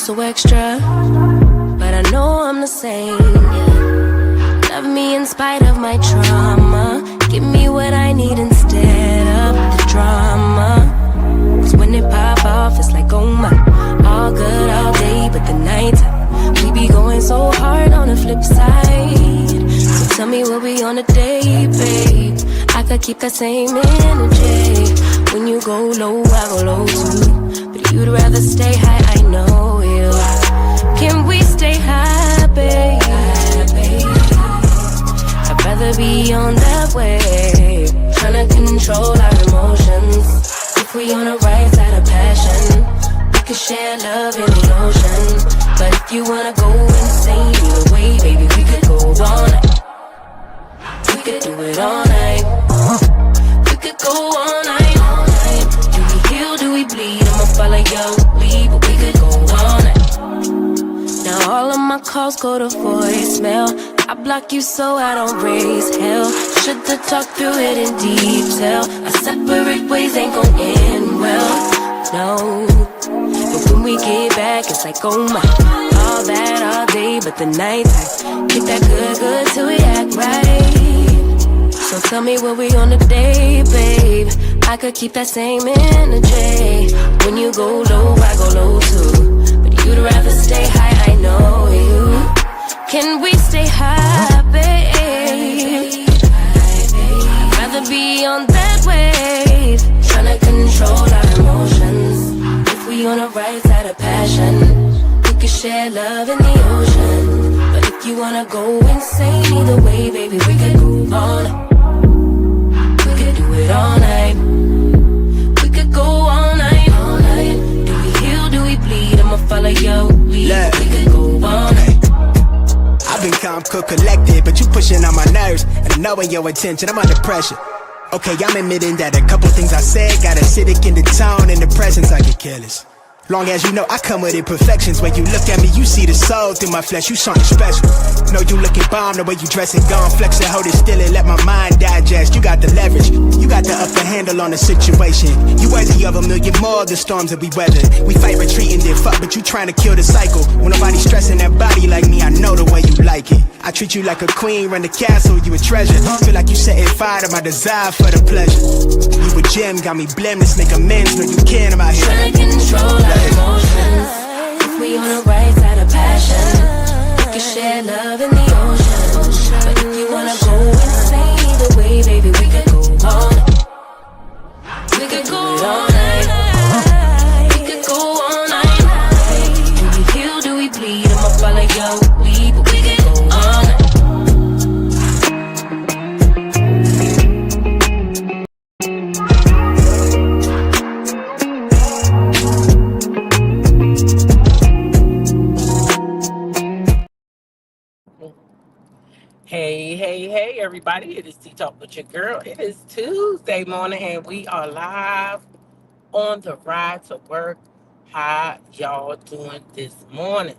so extra, but I know I'm the same, yeah. Love me in spite of my trauma. Give me what I need instead of the drama. Cause when it pop off, it's like, oh my. All good all day, but the night we be going so hard on the flip side. So tell me what we on a day, babe. I could keep that same energy. When you go low, I go low too. But you'd rather stay high, I know you. Can we stay high, babe? I'd rather be on that wave, tryna control our emotions. If we on the right side of passion, we could share love in the ocean. But if you wanna go insane either way, baby, we could go all night. We could do it all night. We could go all night, all night. Do we heal, do we bleed? I'ma follow your lead, but we could go all night. Now all of my calls go to voicemail. I block you so I don't raise hell. Should've talked through it in detail. Our separate ways ain't gon' end well, no. But when we get back, it's like, oh my. All that all day, but the night time. Get that good, good till we act right. So tell me what we on today, babe. I could keep that same energy. When you go low, I go low too. But you'd rather stay high, I know you. Can we stay high, babe? I'd rather be on that wave, tryna control our emotions. If we on the right side of passion, we could share love in the ocean. But if you wanna go insane either way, baby, we could go all night. We could do it all night. We could go all night, all night. Do we heal, do we bleed? I'ma follow your lead. We could go all night. I've been calm, cool, collected, but you pushing on my nerves. And knowing your intention, I'm under pressure. Okay, I'm admitting that a couple things I said got acidic in the tone. In the presence, I get careless. Long as you know I come with imperfections. When you look at me, you see the soul through my flesh. You something special. Know you looking bomb, the way you dress it, gone flex it, hold it still and let my mind digest. You got the leverage, you got the upper handle on the situation. You worthy of a million more of the storms that we weather. We fight retreating, then fuck, but you trying to kill the cycle. When nobody's stressing that body like me, I know the way you like it. I treat you like a queen, run the castle, you a treasure. Feel like you setting fire to my desire for the pleasure. You a gem, got me blameless, make amends, know you can, I'm out here trying to control our emotions. If we on the right side of passion, we can share love in the ocean. But if you wanna go insane either way, baby, we could go all night. We could go all night. We could go all night. Do we heal, do we bleed? I'ma follow your lead, but we could go all night. Hey, everybody. It is T-Talk with your girl. It is Tuesday morning, and we are live on the ride to work. How y'all doing this morning?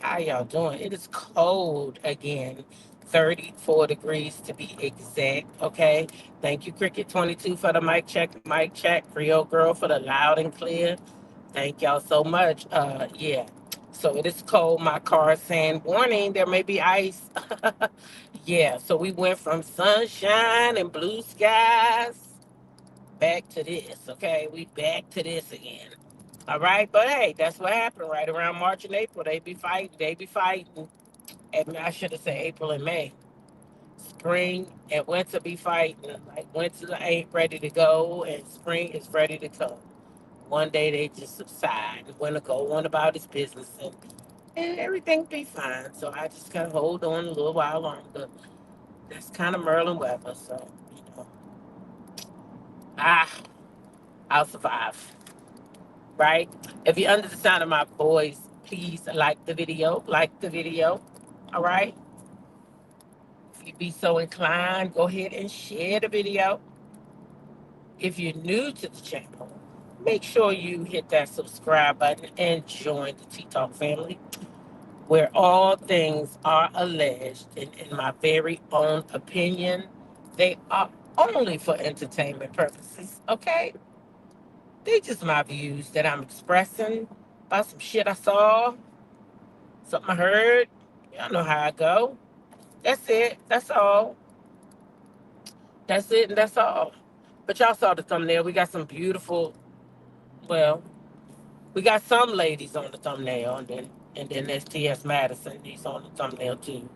How y'all doing? It is cold again. 34 degrees to be exact, okay? Thank you, Cricket22, for the mic check. Mic check. Creole Girl for the loud and clear. Thank y'all so much. Yeah. So it is cold. My car is saying, warning, there may be ice. Yeah, so we went from sunshine and blue skies back to this, okay? We back to this again. All right, but hey, that's what happened right around March and April. They be fighting. And I should have said April and May. Spring and winter be fighting. Like winter ain't ready to go and spring is ready to come. One day they just subside. Winter go on about its business and everything be fine. So I just gotta hold on a little while longer. That's kind of Merlin weather, so you know. I'll survive. Right? If you're under the sound of my voice, please like the video. Like the video. All right? If you be so inclined, go ahead and share the video. If you're new to the channel, make sure you hit that subscribe button and join the T-Talk family, where all things are alleged, and in my very own opinion, they are only for entertainment purposes, okay? They just my views that I'm expressing, about some shit I saw, something I heard. Y'all know how I go. That's it. That's all. That's it, and that's all. But y'all saw the thumbnail. We got some beautiful. Well, we got some ladies on the thumbnail, and then there's T.S. Madison. He's on the thumbnail too.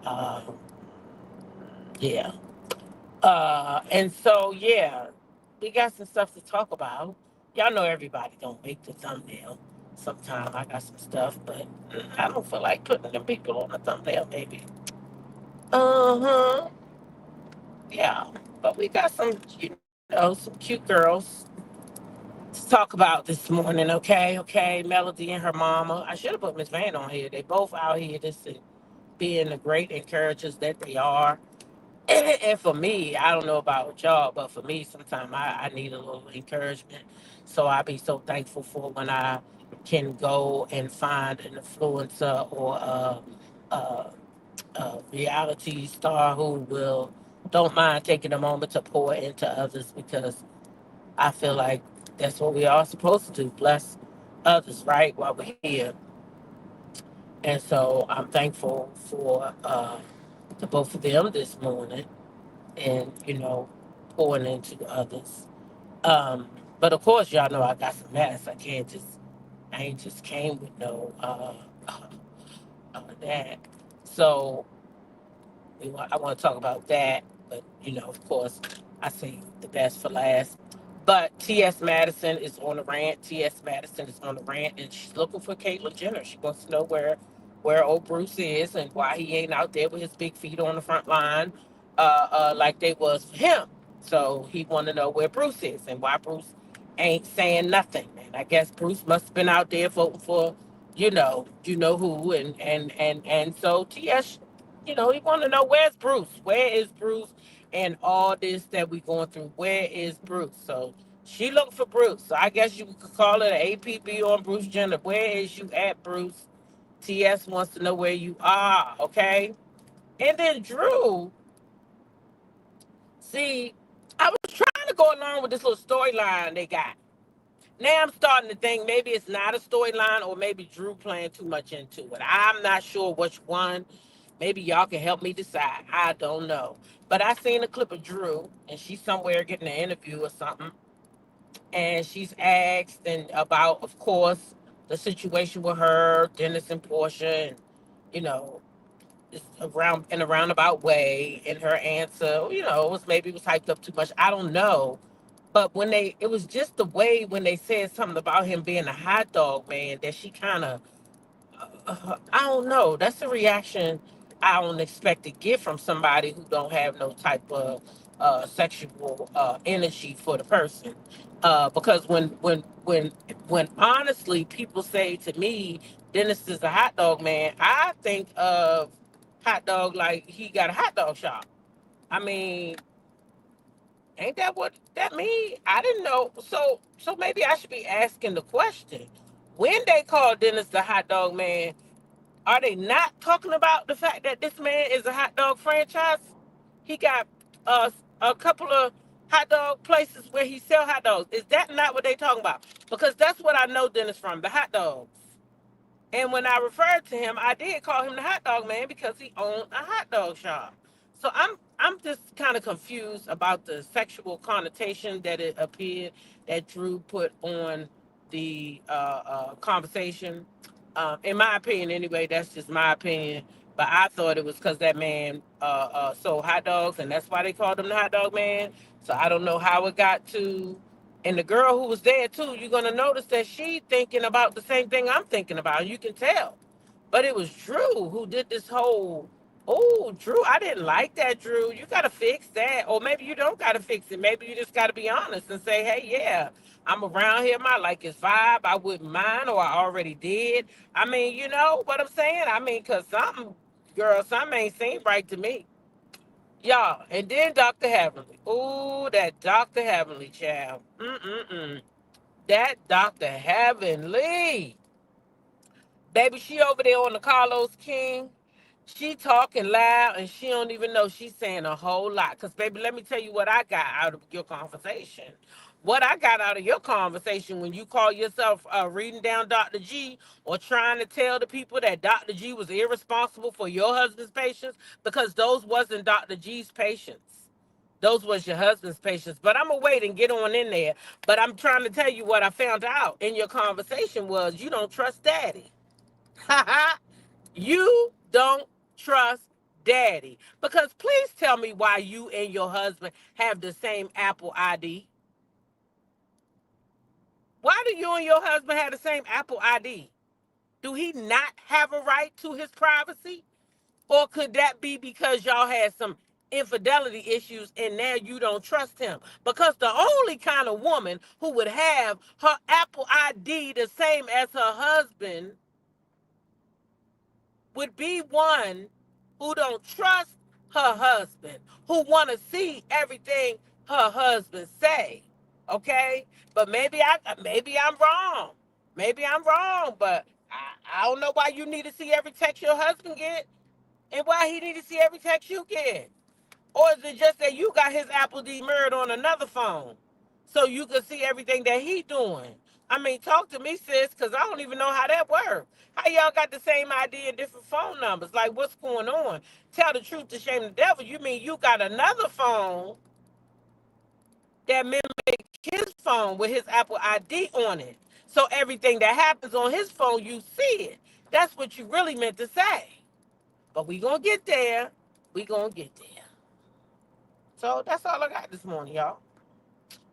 Uh, yeah. And so yeah, we got some stuff to talk about. Y'all know everybody don't make the thumbnail. Sometimes I got some stuff, but I don't feel like putting them people on the thumbnail. Maybe. Uh huh. Yeah. But we got some, some cute girls to talk about this morning. Okay. Okay. Melody and her mama. I should have put Miss Van on here. They both out here just being the great encouragers that they are. And for me, I don't know about y'all, but for me, sometimes I need a little encouragement. So I be so thankful for when I can go and find an influencer or a reality star who will don't mind taking a moment to pour into others, because I feel like that's what we are supposed to do, bless others, right, while we're here. And so I'm thankful for the both of them this morning, and pouring into others. Um, but of course, y'all know I got some mess. I ain't just came with no that. So I want to talk about that, but of course, I say the best for last. But T.S. Madison is on the rant. T.S. Madison is on the rant, and she's looking for Caitlyn Jenner. She wants to know where old Bruce is and why he ain't out there with his big feet on the front line, like they was for him. So he want to know where Bruce is and why Bruce ain't saying nothing. And I guess Bruce must have been out there voting for, who, and so T.S. He want to know where's Bruce. Where is Bruce? And all this that we going through. Where is Bruce? So she looked for Bruce. So I guess you could call it an APB on Bruce Jenner. Where is you at, Bruce? TS wants to know where you are. Okay. And then Drew. See, I was trying to go along with this little storyline they got. Now I'm starting to think maybe it's not a storyline, or maybe Drew playing too much into it. I'm not sure which one. Maybe y'all can help me decide. I don't know. But I seen a clip of Drew, and she's somewhere getting an interview or something, and she's asked and about, of course, the situation with her, Dennis and Portia, and you know, it's around in a roundabout way. And her answer, it was hyped up too much. I don't know, but it was just the way when they said something about him being a hot dog man that she kind of, I don't know. That's a reaction I don't expect to get from somebody who don't have no type of sexual energy for the person. Because when honestly people say to me, Dennis is a hot dog man, I think of hot dog like he got a hot dog shop. I mean, ain't that what that mean? I didn't know. So maybe I should be asking the question. When they call Dennis the hot dog man, are they not talking about the fact that this man is a hot dog franchise? He got uh, a couple of hot dog places where he sell hot dogs. Is that not what they talking about? Because that's what I know Dennis from, the hot dogs. And when I referred to him, I did call him the hot dog man because he owned a hot dog shop. So I'm just kind of confused about the sexual connotation that it appeared that Drew put on the conversation. In my opinion, anyway, that's just my opinion. But I thought it was because that man sold hot dogs, and that's why they called him the hot dog man. So I don't know how it got to. And the girl who was there too, you're gonna notice that she thinking about the same thing I'm thinking about. You can tell. But it was Drew who did this whole, oh, Drew, I didn't like that, Drew. You gotta fix that. Or maybe you don't gotta fix it. Maybe you just gotta be honest and say, hey, yeah, I'm around here, I like his vibe. I wouldn't mind, or I already did. I mean, you know what I'm saying? I mean, cause something ain't seem right to me. Y'all, and then Dr. Heavenly. Ooh, that Dr. Heavenly child. Mm-mm-mm. That Dr. Heavenly. Baby, she over there on the Carlos King. She talking loud and she don't even know she's saying a whole lot. Cause baby, let me tell you what I got out of your conversation. What I got out of your conversation when you call yourself reading down Dr. G or trying to tell the people that Dr. G was irresponsible for your husband's patients, because those wasn't Dr. G's patients. Those was your husband's patients. But I'm going to wait and get on in there. But I'm trying to tell you what I found out in your conversation was you don't trust daddy. You don't trust daddy. Because please tell me why you and your husband have the same Apple ID. Why do you and your husband have the same Apple ID? Do he not have a right to his privacy? Or could that be because y'all had some infidelity issues and now you don't trust him? Because the only kind of woman who would have her Apple ID the same as her husband would be one who don't trust her husband, who want to see everything her husband say. Okay? But maybe I'm wrong. Maybe I'm wrong, but I don't know why you need to see every text your husband get and why he need to see every text you get. Or is it just that you got his Apple D mirrored on another phone so you can see everything that he doing? I mean, talk to me, sis, because I don't even know how that works. How y'all got the same ID and different phone numbers? Like, what's going on? Tell the truth to shame the devil. You mean you got another phone that mimic his phone with his Apple ID on it. So everything that happens on his phone, you see it. That's what you really meant to say. But we gonna get there. We gonna get there. So that's all I got this morning, y'all.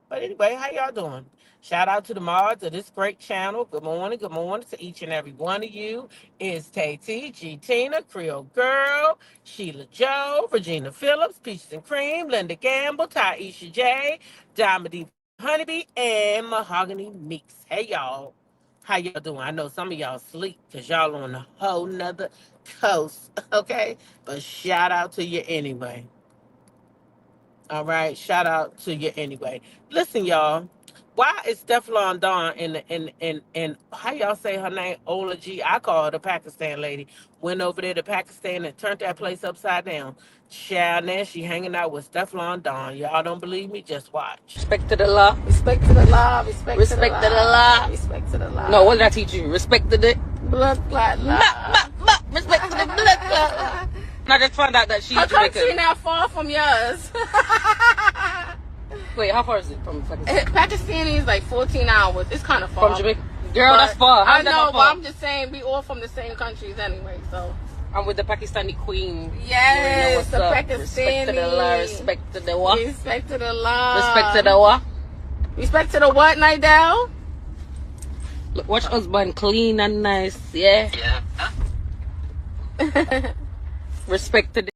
But anyway, how y'all doing? Shout out to the mods of this great channel. Good morning to each and every one of you. It's Tay T, G Tina, Creole Girl, Sheila Joe, Regina Phillips, Peaches and Cream, Linda Gamble, Taisha J, Diamond Honeybee, and Mahogany Meeks. Hey y'all. How y'all doing? I know some of y'all sleep because y'all on a whole nother coast. Okay? But shout out to you anyway. All right, shout out to you anyway. Listen, y'all. Why is Stefflon Don and how y'all say her name? Ola G. I call her the Pakistan lady. Went over there to Pakistan and turned that place upside down. Child, now she hanging out with Stefflon Don. Y'all don't believe me? Just watch. Respect to the law. Respect to the law. Respect to the law. law. Respect to the law. No, what did I teach you? Respect to the blood clot law. Respect to the blood clot. I just found out that she's Her Jamaican. country not far from yours. Wait, how far is it from Pakistan? Pakistani is like 14 hours. It's kind of far. From Jamaica? Girl, that's far. I know, but I'm just saying we all from the same countries anyway, so. I'm with the Pakistani queen. Yes, the Pakistani. Respect to the law. Respect to the what? Respect to the law. Respect to the what? Respect to the what, Nidell? Look, watch husband clean and nice, yeah? Yeah. Respect to the...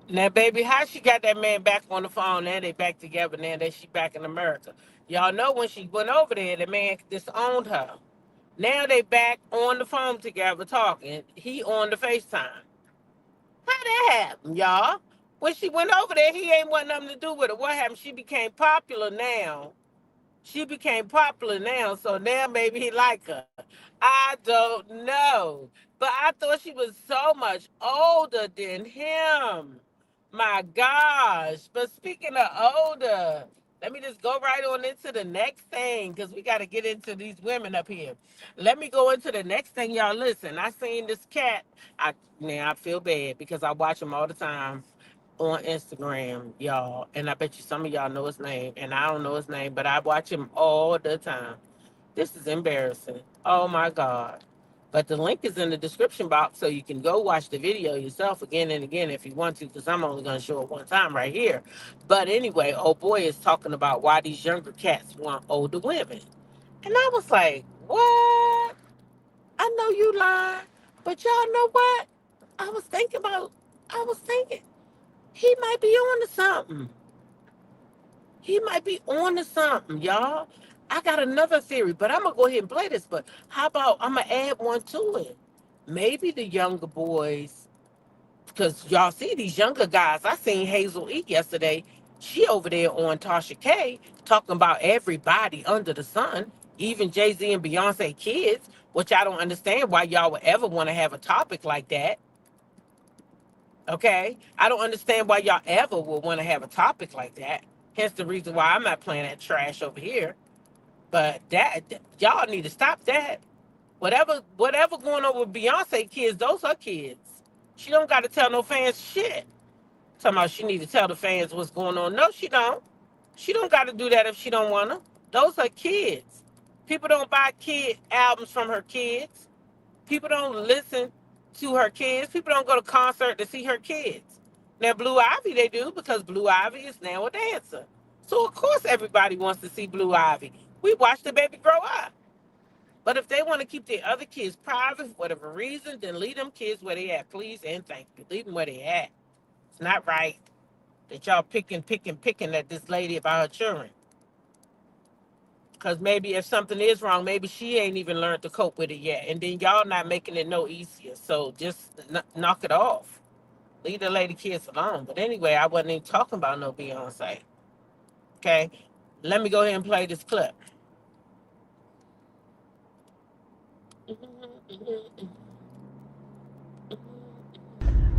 Now, baby, how she got that man back on the phone? Now they back together. Now that she back in America. Y'all know when she went over there, the man disowned her. Now they back on the phone together talking. He on the FaceTime. How that happen, y'all? When she went over there, he ain't want nothing to do with it. What happened? She became popular now. So now maybe he like her. I don't know. But I thought she was so much older than him. My gosh. But speaking of older, let me just go right on into the next thing because we got to get into these women up here. Let me go into the next thing, y'all. Listen, I seen this cat. I feel bad because I watch him all the time on Instagram, y'all. And I bet you some of y'all know his name. And I don't know his name, but I watch him all the time. This is embarrassing. Oh my God. But the link is in the description box so you can go watch the video yourself again and again if you want to, because I'm only going to show it one time right here. But anyway, old boy is talking about why these younger cats want older women. And I was like, what? I know you lying, but y'all know what? I was thinking, he might be on to something. Y'all. I got another theory, but I'm going to go ahead and play this. But how about I'm going to add one to it? Maybe the younger boys, because y'all see these younger guys. I seen Hazel E yesterday. She over there on Tasha K talking about everybody under the sun, even Jay-Z and Beyonce kids, which I don't understand why y'all would ever want to have a topic like that. Okay? I don't understand why y'all ever would want to have a topic like that. Hence the reason why I'm not playing that trash over here. But that y'all need to stop that. Whatever going on with Beyonce kids, those her kids. She don't got to tell no fans shit. Talking about she need to tell the fans what's going on. No, she don't. She don't got to do that if she don't want to. Those are kids. People don't buy kid albums from her kids. People don't listen to her kids. People don't go to concert to see her kids. Now, Blue Ivy, they do because Blue Ivy is now a dancer. So, of course, everybody wants to see Blue Ivy. We watch the baby grow up. But if they want to keep their other kids private for whatever reason, then leave them kids where they at, please and thank you. Leave them where they at. It's not right that y'all picking at this lady about her children. Because maybe if something is wrong, maybe she ain't even learned to cope with it yet. And then y'all not making it no easier. So just knock it off. Leave the lady kids alone. But anyway, I wasn't even talking about no Beyonce. Okay? Let me go ahead and play this clip.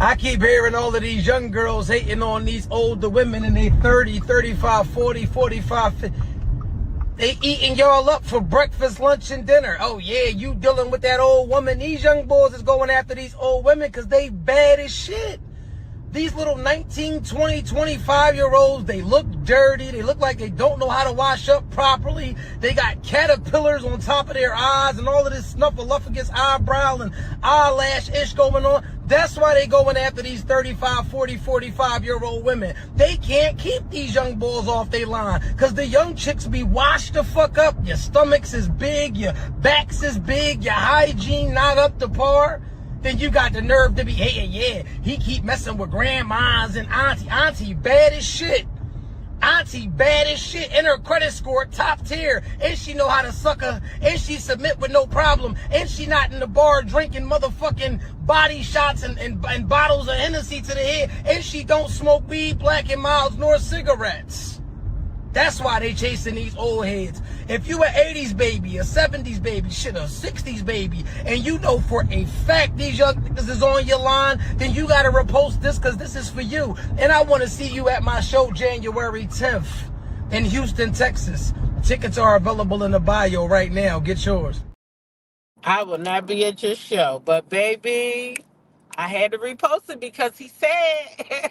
I keep hearing all of these young girls hating on these older women and they 30, 35, 40, 45, 50. They eating y'all up for breakfast, lunch, and dinner. Oh, yeah, you dealing with that old woman. These young boys is going after these old women because they bad as shit. These little 19, 20, 25-year-olds, they look dirty. They look like they don't know how to wash up properly. They got caterpillars on top of their eyes and all of this snuffleupagus eyebrow and eyelash ish going on. That's why they going after these 35, 40, 45-year-old women. They can't keep these young boys off their line because the young chicks be washed the fuck up. Your stomachs is big, your backs is big, your hygiene not up to par. Then you got the nerve to be hating, yeah, he keep messing with grandmas and auntie. Auntie bad as shit. Auntie bad as shit. And her credit score top tier. And she know how to suck her. And she submit with no problem. And she not in the bar drinking motherfucking body shots and bottles of Hennessy to the head. And she don't smoke weed, Black and Milds, nor cigarettes. That's why they chasing these old heads. If you an 80s baby, a 70s baby, shit, a 60s baby, and you know for a fact these young niggas is on your line, then you gotta repost this because this is for you. And I want to see you at my show January 10th in Houston, Texas. Tickets are available in the bio right now. Get yours. I will not be at your show, but baby, I had to repost it because he said,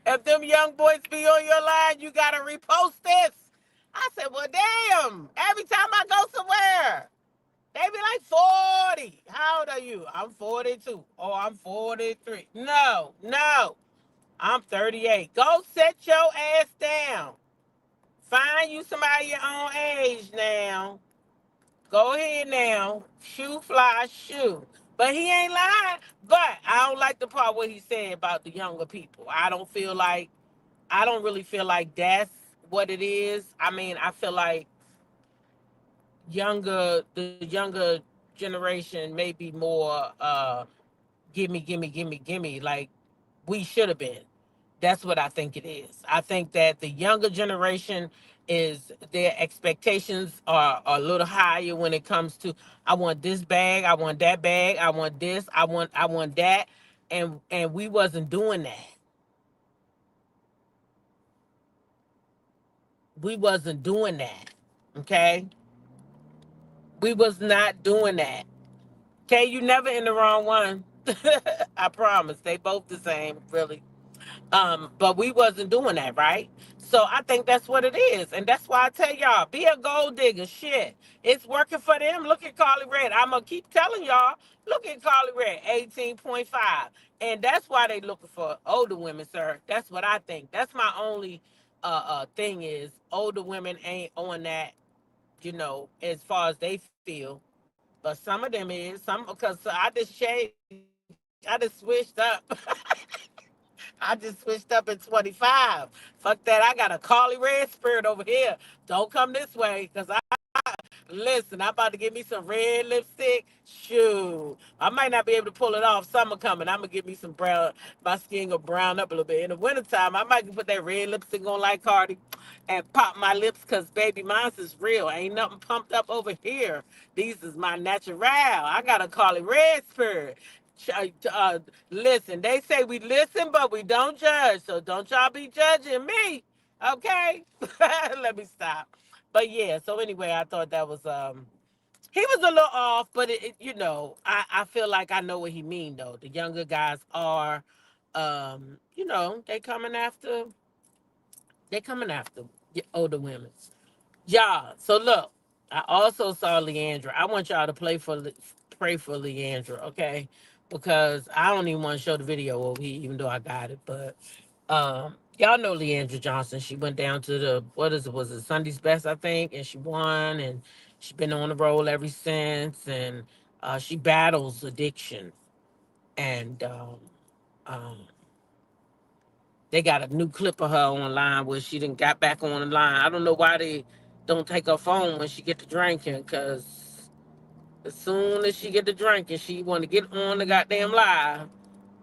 if them young boys be on your line, you gotta repost this. I said, well, damn. Every time I go somewhere, they be like 40. How old are you? I'm 42. Oh, I'm 43. No. I'm 38. Go sit your ass down. Find you somebody your own age now. Go ahead now. Shoe fly, shoe. But he ain't lying. But I don't like the part where he said about the younger people. I don't really feel like that's what it is. I mean, I feel like the younger generation may be more gimme, like we should have been. That's what I think it is. I think that the younger generation is their expectations are a little higher when it comes to I want this bag, I want that bag, I want this, I want that. And we wasn't doing that. We wasn't doing that. Okay? We was not doing that. Okay, you never in the wrong one. I promise. They both the same, really. But we wasn't doing that, right? So I think that's what it is. And that's why I tell y'all, be a gold digger. Shit. It's working for them. Look at Carly Red. I'm going to keep telling y'all, look at Carly Red, 18.5. And that's why they looking for older women, sir. That's what I think. That's my only thing is older women ain't on that, as far as they feel. But some of them is, because I just changed, I just switched up. I just switched up in 25. Fuck that. I got a Carly Red spirit over here. Don't come this way, because listen, I'm about to get me some red lipstick. Shoot. I might not be able to pull it off. Summer coming. I'm going to get me some brown. My skin will brown up a little bit. In the wintertime, I might put that red lipstick on like Cardi and pop my lips because, baby, mine's is real. Ain't nothing pumped up over here. These is my natural. I got a Carly Red spirit. Listen, they say we listen, but we don't judge. So don't y'all be judging me. Okay, let me stop. But yeah, so anyway, I thought that was he was a little off, but I feel like I know what he mean though. The younger guys are, they coming after older women. Yeah. So look, I also saw Leandra. I want y'all to pray for Leandra, okay? Because I don't even want to show the video over here, even though I got it. But y'all know Leandra Johnson. She went down to the what is it? Was it Sunday's Best, I think, and she won, and she's been on the roll ever since. And she battles addiction, and um, they got a new clip of her online where she didn't got back on the line. I don't know why they don't take her phone when she get to drinking, because as soon as she get to drinking, she want to get on the goddamn live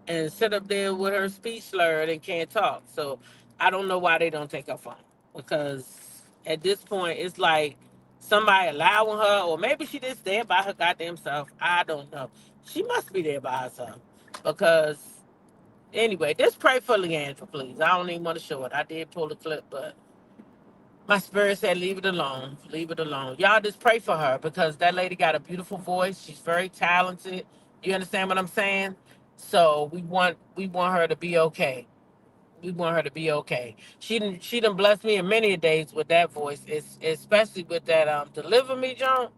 and sit up there with her speech slurred and can't talk. So I don't know why they don't take her phone, because at this point it's like somebody allowing her, or maybe she just there by her goddamn self. I don't know. She must be there by herself, because anyway, just pray for Leandra, please. I don't even want to show it. I did pull the clip, but my spirit said, leave it alone. Leave it alone. Y'all just pray for her, because that lady got a beautiful voice. She's very talented. You understand what I'm saying? So we want her to be okay. We want her to be okay. She done blessed me in many days with that voice, especially with that Deliver Me Joan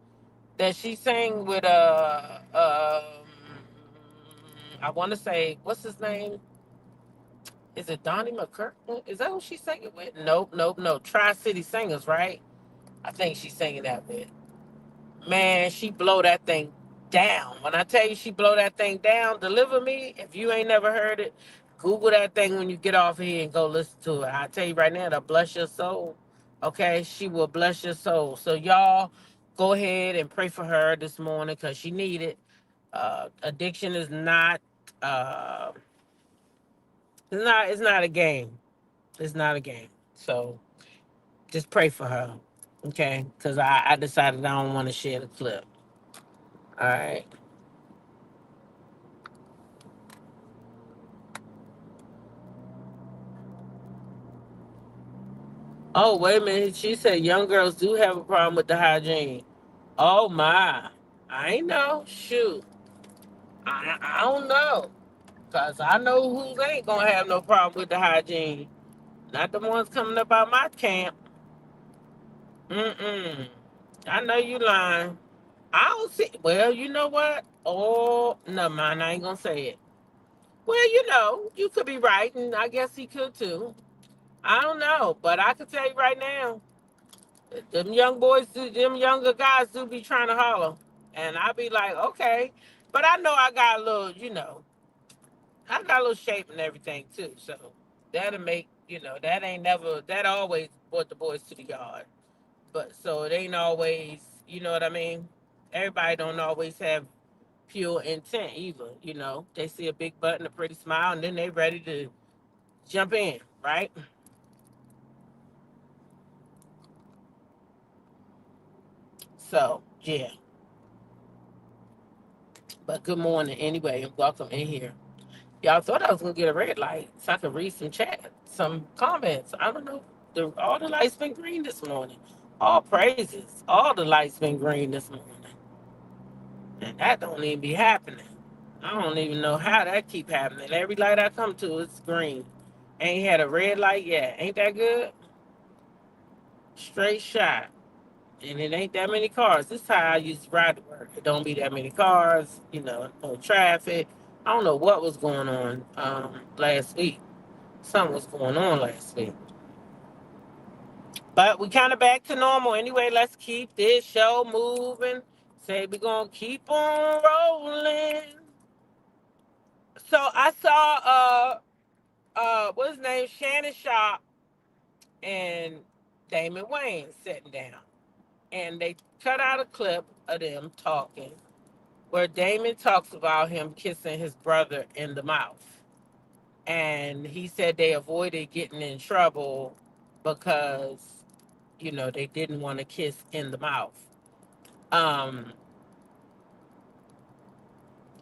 that she sang with I want to say, what's his name? Is it Donnie McCurtain? Is that who she's singing with? Nope, nope, no. Tri City Singers, right? I think she's singing that with. Man, she blow that thing down. When I tell you she blow that thing down, Deliver Me, if you ain't never heard it, Google that thing when you get off here and go listen to it. I tell you right now, that'll bless your soul. Okay? She will bless your soul. So y'all go ahead and pray for her this morning, because she need it. Addiction is not uh it's not a game. It's not a game. So just pray for her. Okay? Because I decided I don't want to share the clip. All right. Oh, wait a minute. She said young girls do have a problem with the hygiene. Oh, my. I ain't know. Shoot. I don't know. Because I know who ain't going to have no problem with the hygiene. Not the ones coming up out my camp. Mm-mm. I know you lying. I don't see. Well, you know what? Oh, no, man. I ain't going to say it. Well, you could be right, and I guess he could too. I don't know. But I can tell you right now. Them young boys, them younger guys do be trying to holler. And I be like, okay. But I know I got a little, I got a little shape and everything too. So that'll make, that ain't never, that always brought the boys to the yard. But so it ain't always, you know what I mean? Everybody don't always have pure intent either, They see a big butt and a pretty smile, and then they ready to jump in, right? So, yeah. But good morning anyway, and welcome in here. Y'all thought I was gonna get a red light so I could read some chat, some comments. I don't know. All the lights been green this morning. All praises. All the lights been green this morning. And that don't even be happening. I don't even know how that keep happening. Every light I come to, it's green. Ain't had a red light yet. Ain't that good? Straight shot. And it ain't that many cars. This is how I used to ride to work. It don't be that many cars, no traffic. I don't know what was going on last week. Something was going on last week. But we kind of back to normal. Anyway, let's keep this show moving. Say we're going to keep on rolling. So I saw, what's his name? Shannon Sharp and Damon Wayans sitting down. And they cut out a clip of them talking where Damon talks about him kissing his brother in the mouth. And he said they avoided getting in trouble because, they didn't want to kiss in the mouth. And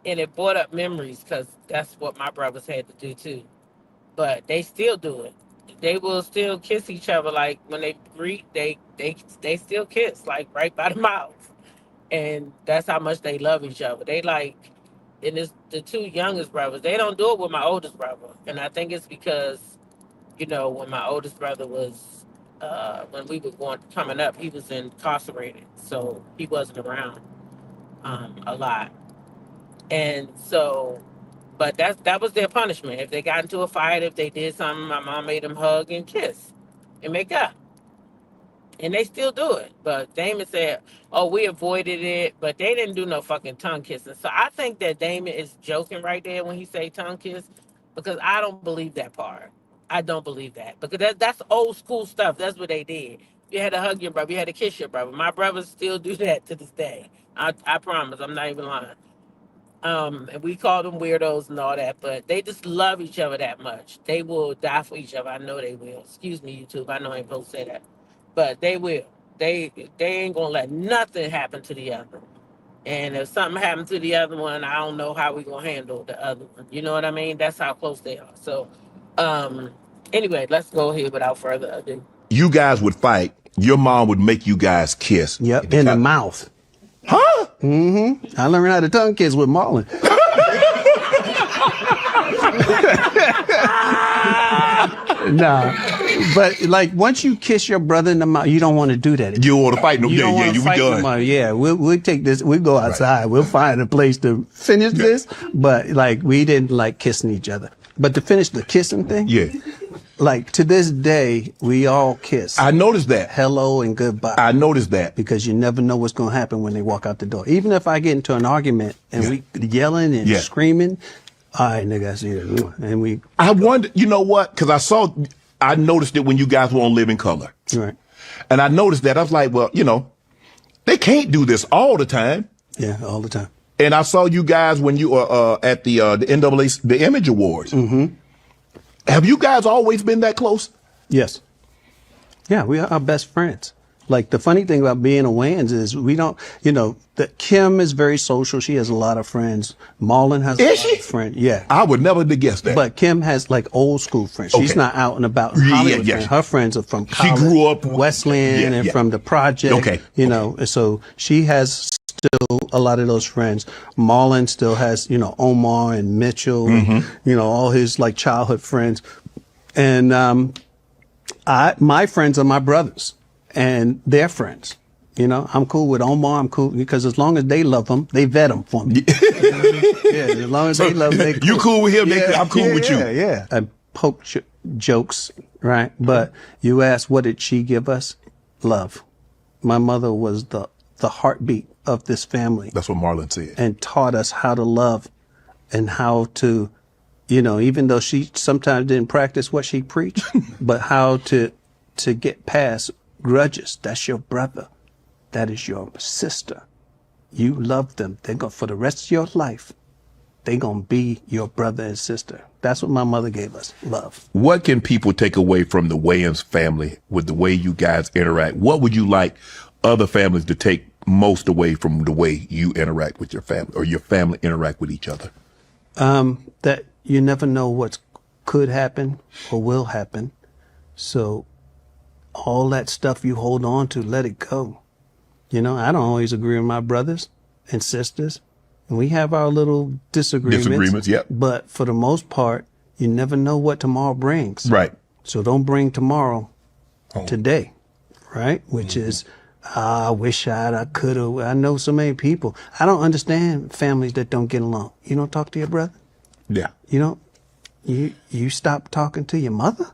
it brought up memories, because that's what my brothers had to do too. But they still do it. they will still kiss each other. Like when they greet, they still kiss like right by the mouth, and that's how much they love each other. They like, and it's the two youngest brothers. They don't do it with my oldest brother, and I think it's because when my oldest brother was when we were coming up, he was incarcerated, so he wasn't around a lot, and so. But that was their punishment. If they got into a fight, if they did something, my mom made them hug and kiss and make up. And they still do it. But Damon said, oh, we avoided it, but they didn't do no fucking tongue kissing. So I think that Damon is joking right there when he say tongue kiss, because I don't believe that part. I don't believe that. Because that's old school stuff. That's what they did. You had to hug your brother. You had to kiss your brother. My brothers still do that to this day. I promise. I'm not even lying. And we call them weirdos and all that, but they just love each other that much. They will die for each other. I know they will. Excuse me, YouTube. I know I ain't supposed to say that, but they will. They ain't gonna let nothing happen to the other. And if something happened to the other one, I don't know how we gonna handle the other one. You know what I mean? That's how close they are. So, anyway, let's go ahead without further ado. You guys would fight. Your mom would make you guys kiss. Yep, in the mouth. Huh? Mm-hmm. I learned how to tongue kiss with Marlon. Nah, but like once you kiss your brother in the mouth, you don't want to do that. You want to fight no? You Yeah, you be done. Yeah, we'll take this. We'll go outside. Right. We'll find a place to finish this. But like we didn't like kissing each other. But to finish the kissing thing, yeah. Like to this day, we all kiss. I noticed that. Hello and goodbye. I noticed that. Because you never know what's going to happen when they walk out the door. Even if I get into an argument and we yelling and screaming, all right, nigga, I see it. And we. I wonder, you know what? Because I noticed it when you guys were on Living Color. Right. And I noticed that. I was like, well, they can't do this all the time. Yeah, all the time. And I saw you guys when you were at the NAA, the Image Awards. Mm-hmm. Have you guys always been that close? Yes. Yeah, we are our best friends. Like the funny thing about being a Wayans is we don't, that Kim is very social. She has a lot of friends. Marlon has a lot of friends. Yeah. I would never have guessed that. But Kim has like old school friends. She's not out and about in Hollywood. Yeah. Her friends are from college, she grew up Westland and from the project. Okay. So she has still a lot of those friends. Marlon still has, Omar and Mitchell, and, all his like childhood friends. And, my friends are my brothers and their friends. I'm cool with Omar. I'm cool because as long as they love him, they vet him for me. Yeah, as long as they love him, they cool. You cool with him, I'm cool with you. Yeah. I poke jokes, right? But you ask, what did she give us? Love. My mother was the heartbeat of this family. That's what Marlon said. And taught us how to love and how to, even though she sometimes didn't practice what she preached, but how to get past grudges. That's your brother. That is your sister. You love them. They're going for the rest of your life. They're going to be your brother and sister. That's what my mother gave us. Love. What can people take away from the Wayans family with the way you guys interact? What would you like other families to take most away from the way you interact with your family or your family interact with each other? That you never know what could happen or will happen. So all that stuff you hold on to, let it go. I don't always agree with my brothers and sisters. And we have our little disagreements. Yep. But for the most part, you never know what tomorrow brings. Right. So don't bring tomorrow today, right? Which is, I wish I could have. I know so many people. I don't understand families that don't get along. You don't talk to your brother? Yeah. You stop talking to your mother?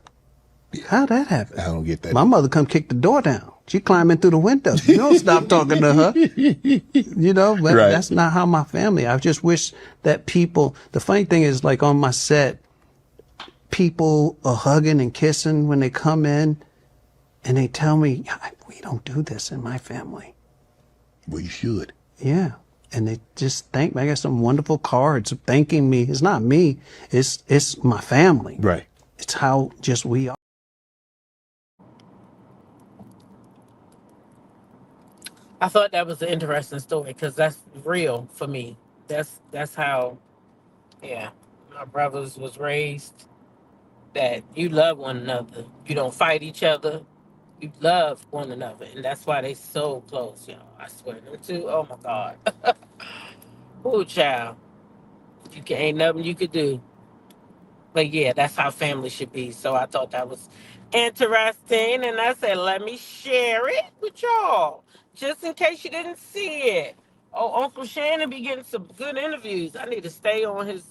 How'd that happen? I don't get that. My mother come kick the door down. She climbing through the window. You don't stop talking to her. But that's not how my family. I just wish that people, the funny thing is like on my set, people are hugging and kissing when they come in and they tell me, we don't do this in my family. Well, you should. Yeah. And they just thank me. I got some wonderful cards thanking me. It's not me. It's my family. Right. It's how just we are. I thought that was an interesting story because that's real for me. That's how, my brothers was raised that you love one another. You don't fight each other. You love one another, and that's why they so close, y'all. I swear, them two. Oh my God, oh child, ain't nothing you could do. But yeah, that's how family should be. So I thought that was interesting, and I said, let me share it with y'all, just in case you didn't see it. Oh, Uncle Shannon be getting some good interviews. I need to stay on his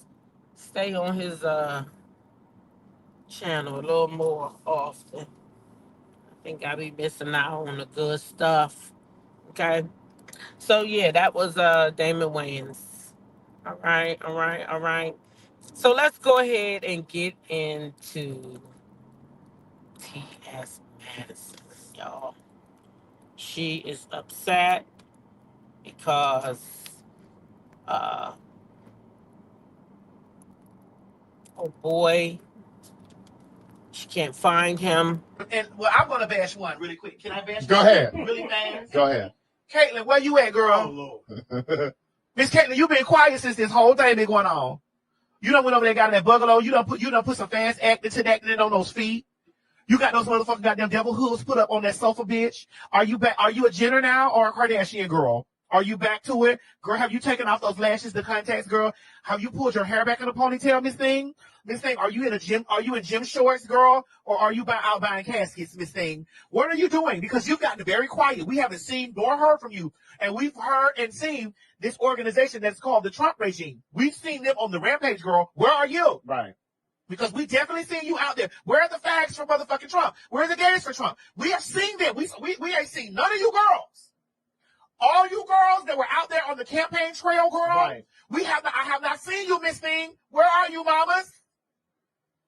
channel a little more often. I think I be missing out on the good stuff. Okay. So yeah, that was Damon Wayans. All right, all right, all right. So let's go ahead and get into T.S. Madison, y'all. She is upset because uh oh boy, she can't find him. And well, I'm gonna bash one really quick. Can I bash? Go one ahead. Really fast. Go ahead. Caitlin, where you at, girl? Oh, Miss Caitlin, you been quiet since this whole thing been going on. You done went over there and got in that bungalow. You done put some fast acting to that on those feet. You got those motherfucking goddamn devil hooves put up on that sofa, bitch. Are you back? Are you a Jenner now or a Kardashian girl? Are you back to it? Girl, have you taken off those lashes, the contacts, girl? Have you pulled your hair back in a ponytail, Miss Thing? Miss Thing, are you in a gym? Are you in gym shorts, girl? Or are you out buying caskets, Miss Thing? What are you doing? Because you've gotten very quiet. We haven't seen nor heard from you. And we've heard and seen this organization that's called the Trump regime. We've seen them on the rampage, girl. Where are you? right. Because we definitely seen you out there. Where are the fags for motherfucking Trump? Where are the gays for Trump? We have seen them. We ain't seen none of you girls. All you girls that were out there on the campaign trail, girl. Right. I have not seen you, Miss Thing. Where are you, mamas?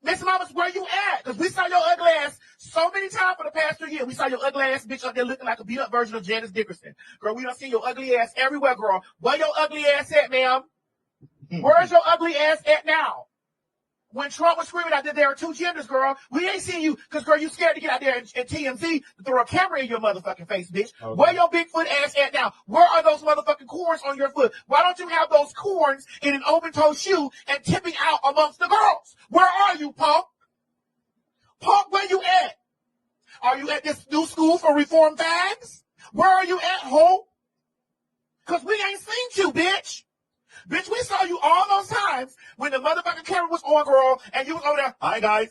Miss Mamas, where you at? Because we saw your ugly ass so many times for the past 3 years. We saw your ugly ass bitch up there looking like a beat up version of Janice Dickerson. Girl, we done seen your ugly ass everywhere, girl. Where your ugly ass at, ma'am? Where's your ugly ass at now? When Trump was screaming out that there are two genders, girl, we ain't seen you because, girl, you scared to get out there and TMZ to throw a camera in your motherfucking face, bitch. Okay. Where your Bigfoot ass at now? Where are those motherfucking corns on your foot? Why don't you have those corns in an open-toe shoe and tipping out amongst the girls? Where are you, punk? Punk, where you at? Are you at this new school for reform fags? Where are you at, ho? Because we ain't seen you, bitch. Bitch, we saw you all those times when the motherfucking camera was on, girl, and you was over there. Hi, guys.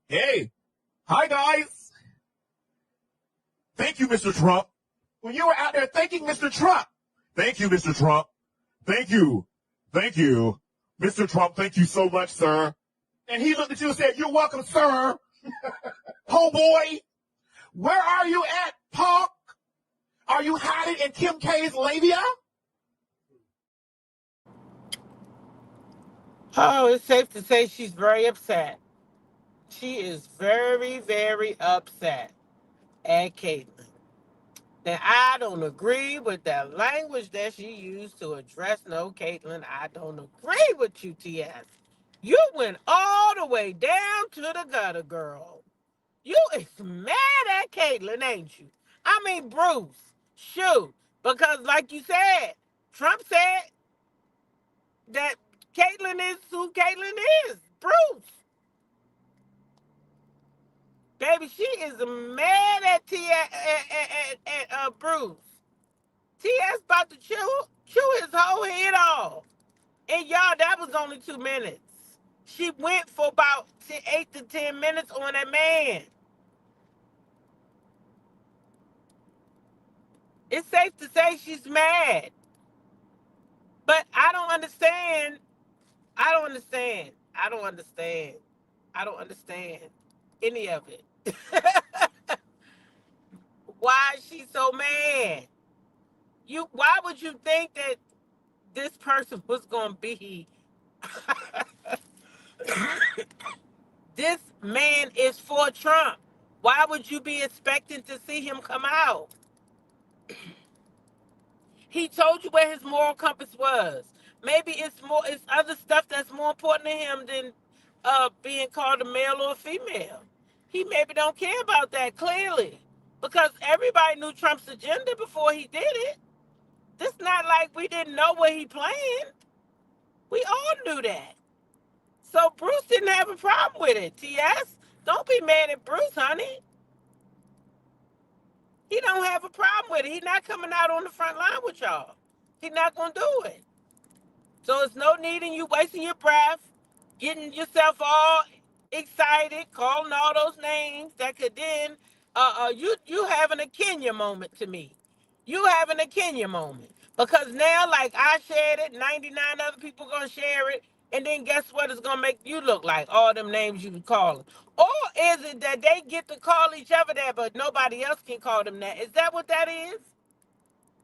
Hey. Hi, guys. Thank you, Mr. Trump. When you were out there thanking Mr. Trump. Thank you, Mr. Trump. Thank you. Thank you. Mr. Trump, thank you so much, sir. And he looked at you and said, you're welcome, sir. Homeboy. Where are you at, punk? Are you hiding in Kim K's labia? Oh, it's safe to say she's very upset. She is very, very upset at Caitlyn. Now, I don't agree with that language that she used to address no Caitlyn. I don't agree with you, TS. You went all the way down to the gutter, girl. You is mad at Caitlyn, ain't you? I mean, Bruce. Shoot. Because like you said, Trump said that Caitlyn is who Caitlyn is. Bruce. Baby, she is mad at Bruce. T.S. about to chew his whole head off. And y'all, that was only 2 minutes. She went for about 8 to 10 minutes on that man. It's safe to say she's mad. But I don't understand. I don't understand any of it. Why is she so mad? Why would you think that this person was going to be? This man is for Trump. Why would you be expecting to see him come out? He told you where his moral compass was. Maybe it's other stuff that's more important to him than being called a male or a female. He maybe don't care about that clearly, because everybody knew Trump's agenda before he did it. This not like we didn't know what he planned. We all knew that. So Bruce didn't have a problem with it. TS, don't be mad at Bruce, honey. He don't have a problem with it. He's not coming out on the front line with y'all. He's not gonna do it. So it's no need in you wasting your breath, getting yourself all excited, calling all those names that could then you having a Kenya moment to me. You having a Kenya moment. Because now, like, I shared it, 99 other people gonna share it, and then guess what it's gonna make you look like? All them names you calling. Or is it that they get to call each other that, but nobody else can call them that? Is that what that is?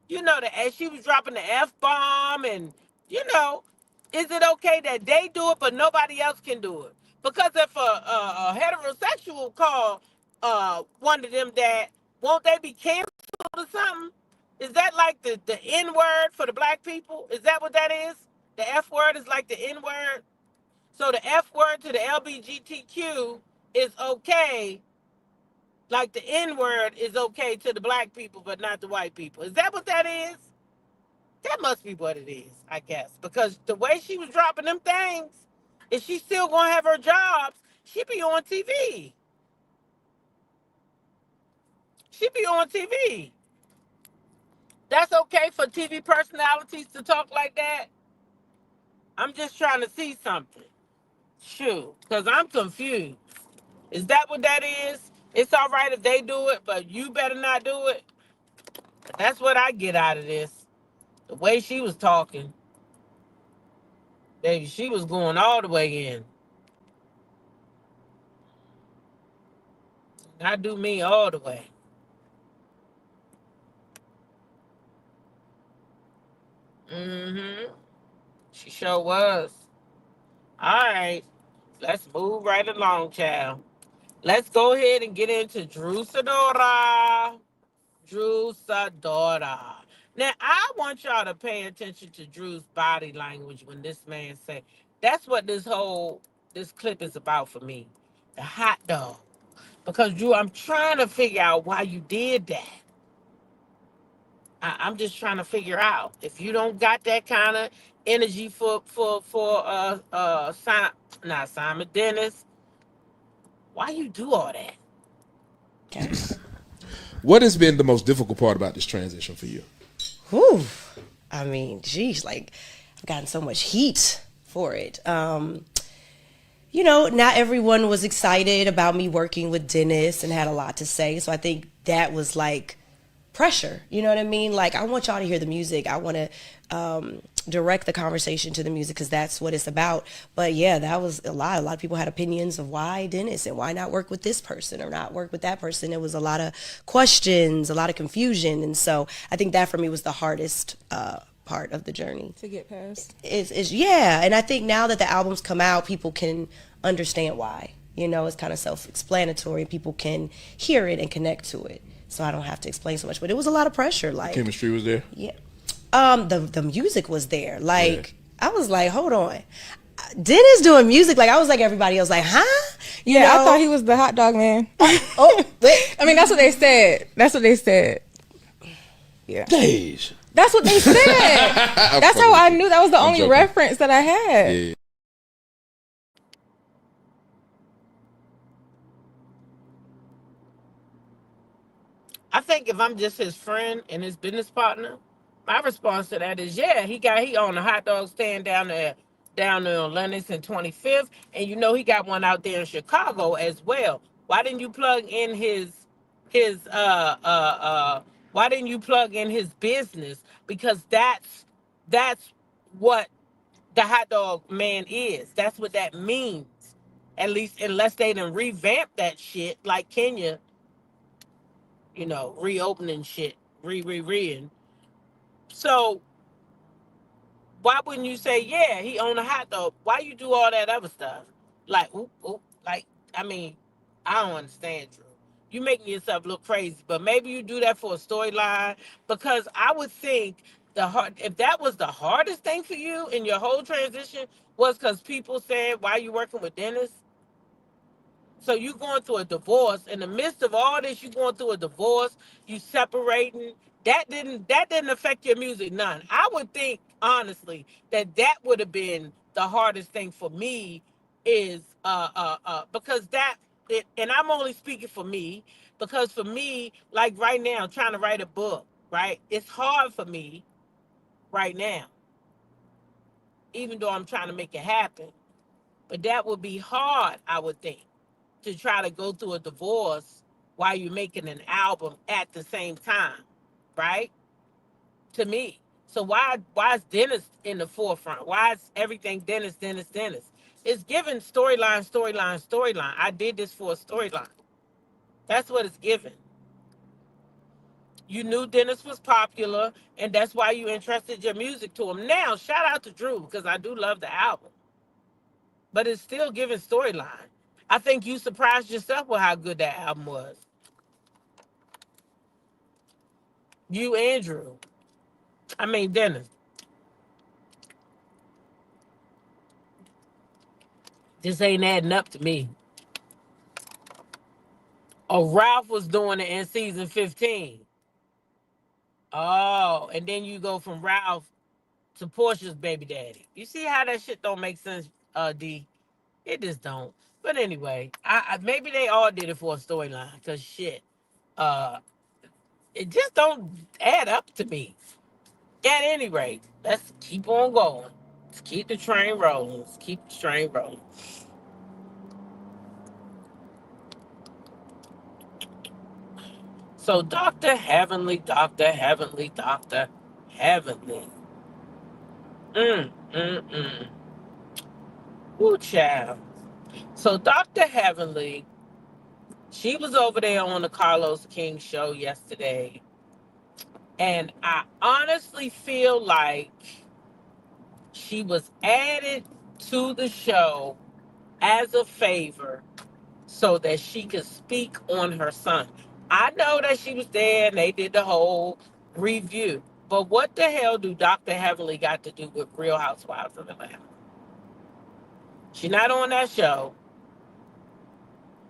You know, that as she was dropping the F bomb, and you know, is it okay that they do it but nobody else can do it? Because if a heterosexual call one of them that, won't they be canceled or something? Is that like the N word for the black people? Is that what that is? The F word is like the N word. So the F word to the LBGTQ is okay, like the N word is okay to the black people, but not the white people. Is that what that is? That must be what it is, I guess. Because the way she was dropping them things, if she's still going to have her jobs, she be on TV. She be on TV. That's okay for TV personalities to talk like that? I'm just trying to see something. Shoot, because I'm confused. Is that what that is? It's all right if they do it, but you better not do it. That's what I get out of this. The way she was talking, baby, she was going all the way in. I do me all the way. Mm-hmm. She sure was. All right. Let's move right along, child. Let's go ahead and get into Drew Sidora. Drew Sidora. Now, I want y'all to pay attention to Drew's body language when this man said, that's what this clip is about for me. The hot dog. Because, Drew, I'm trying to figure out why you did that. I'm just trying to figure out if you don't got that kind of energy for not Simon Dennis, why you do all that? Okay. What has been the most difficult part about this transition for you? Whew. I mean, geez, like I've gotten so much heat for it. You know, not everyone was excited about me working with Dennis and had a lot to say. So I think that was like pressure. You know what I mean? Like, I want y'all to hear the music. I want to direct the conversation to the music because that's what it's about. But yeah, that was a lot. A lot of people had opinions of why Dennis and why not work with this person or not work with that person. There was a lot of questions, a lot of confusion. And so I think that for me was the hardest part of the journey. To get past. Yeah. And I think now that the album's come out, people can understand why. You know, it's kind of self-explanatory. People can hear it and connect to it. So I don't have to explain so much. But it was a lot of pressure. Like, the chemistry was there? Yeah. The music was there. Like, yeah. I was like, hold on. Dennis doing music, like I was like everybody else, like, huh? You know? I thought he was the hot dog man. I mean, that's what they said. Yeah. Days. That's what they said. That's how I knew. That was the only reference that I had. Yeah. I think if I'm just his friend and his business partner, my response to that is, yeah, he owned a hot dog stand down there on Lennox and 25th, and you know he got one out there in Chicago as well. Why didn't you plug in his why didn't you plug in his business? Because that's what the hot dog man is. That's what that means. At least unless they done revamp that shit like Kenya, you know, reopening shit, re-re-reing. So why wouldn't you say, yeah, he owned a hot dog? Why you do all that other stuff? Like, like, I mean, I don't understand, Drew. You making yourself look crazy, but maybe you do that for a storyline, because I would think if that was the hardest thing for you in your whole transition was because people said, why you working with Dennis? So you going through a divorce. In the midst of all this, you going through a divorce, you separating. That didn't affect your music none. I would think, honestly, that would have been the hardest thing for me is because and I'm only speaking for me, because for me, like right now, I'm trying to write a book, right? It's hard for me right now, even though I'm trying to make it happen. But that would be hard, I would think, to try to go through a divorce while you're making an album at the same time, right? To me. So why is Dennis in the forefront? Why is everything Dennis, Dennis, Dennis? It's given storyline, storyline, storyline. I did this for a storyline. That's what it's given. You knew Dennis was popular, and that's why you entrusted your music to him. Now, shout out to Drew, because I do love the album. But it's still giving storyline. I think you surprised yourself with how good that album was. You and Drew. I mean, Dennis. This ain't adding up to me. Oh, Ralph was doing it in season 15. Oh, and then you go from Ralph to Portia's baby daddy. You see how that shit don't make sense, D? It just don't. But anyway, I maybe they all did it for a storyline, because shit, uh, it just don't add up to me. At any rate, let's keep on going. Let's keep the train rolling. Let's keep the train rolling. So Dr. Heavenly, Dr. Heavenly, Dr. Heavenly. Mm. Woo, child. So Dr. Heavenly, she was over there on the Carlos King show yesterday. And I honestly feel like she was added to the show as a favor so that she could speak on her son. I know that she was there and they did the whole review. But what the hell do Dr. Heavenly got to do with Real Housewives of Atlanta? She's not on that show.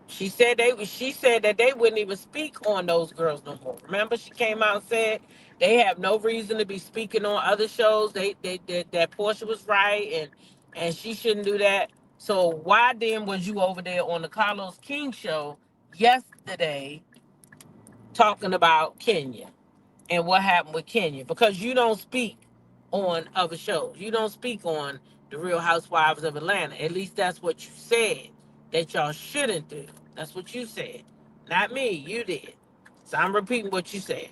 She said that they wouldn't even speak on those girls no more. Remember, she came out and said they have no reason to be speaking on other shows. They that Portia was right and she shouldn't do that. So why then was you over there on the Carlos King show yesterday talking about Kenya and what happened with Kenya? Because you don't speak on other shows. You don't speak on the Real Housewives of Atlanta. At least that's what you said that y'all shouldn't do. That's what you said. Not me. You did. So I'm repeating what you said.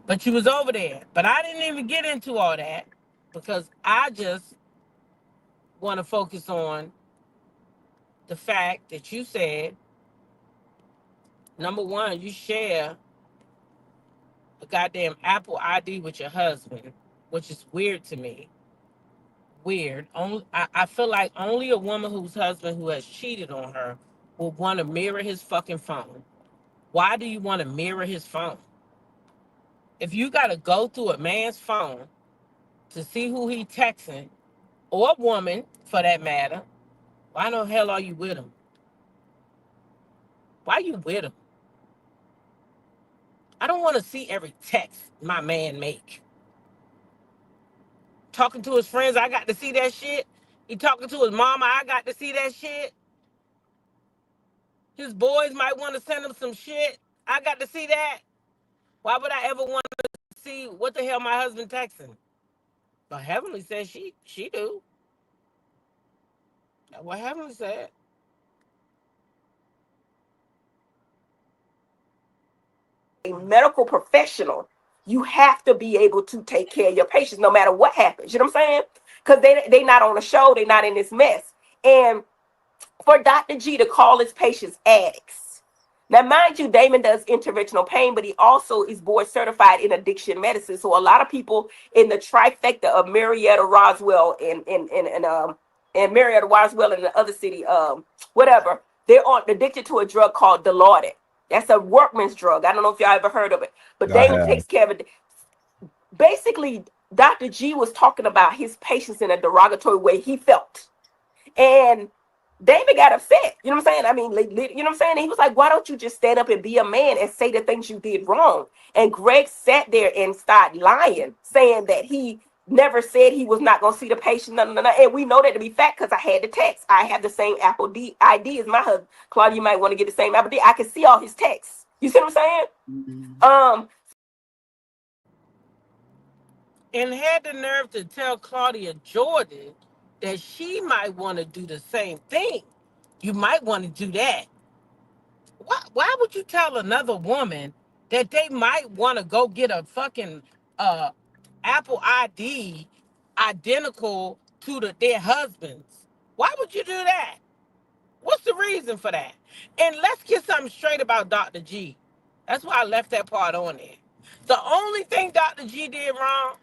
But you was over there. But I didn't even get into all that because I just want to focus on the fact that you said, number one, you share a goddamn Apple ID with your husband, which is weird to me. Weird. I feel like only a woman whose husband who has cheated on her will want to mirror his fucking phone. Why do you want to mirror his phone? If you got to go through a man's phone to see who he texting, or a woman for that matter, why the hell are you with him? Why you with him? I don't want to see every text my man make. Talking to his friends, I got to see that shit. He talking to his mama, I got to see that shit. His boys might want to send him some shit. I got to see that. Why would I ever want to see what the hell my husband texting? But Heavenly said she do. That's what Heavenly said. A medical professional, you have to be able to take care of your patients no matter what happens. You know what I'm saying? Because they not on the show. They not in this mess. And for Dr. G to call his patients addicts. Now, mind you, Damon does interventional pain, but he also is board certified in addiction medicine. So a lot of people in the trifecta of Marietta, Roswell, and Marietta, Roswell, and the other city, whatever, they're addicted to a drug called Dilaudid. That's a workman's drug. I don't know if y'all ever heard of it, but Damon takes care of it. Basically, Dr. G was talking about his patients in a derogatory way he felt. And David got upset. You know what I'm saying? I mean, you know what I'm saying? He was like, why don't you just stand up and be a man and say the things you did wrong? And Greg sat there and started lying, saying that he never said he was not going to see the patient. No, no, no, no. And we know that to be fact because I had the text. I have the same Apple ID as my husband. Claudia, you might want to get the same Apple ID. I can see all his texts. You see what I'm saying? Mm-hmm. And had the nerve to tell Claudia Jordan that she might want to do the same thing. You might want to do that. Why would you tell another woman that they might want to go get a fucking Apple ID identical to their husband's? Why would you do that? What's the reason for that? And let's get something straight about Dr. G. That's why I left that part on there. The only thing Dr. G did wrong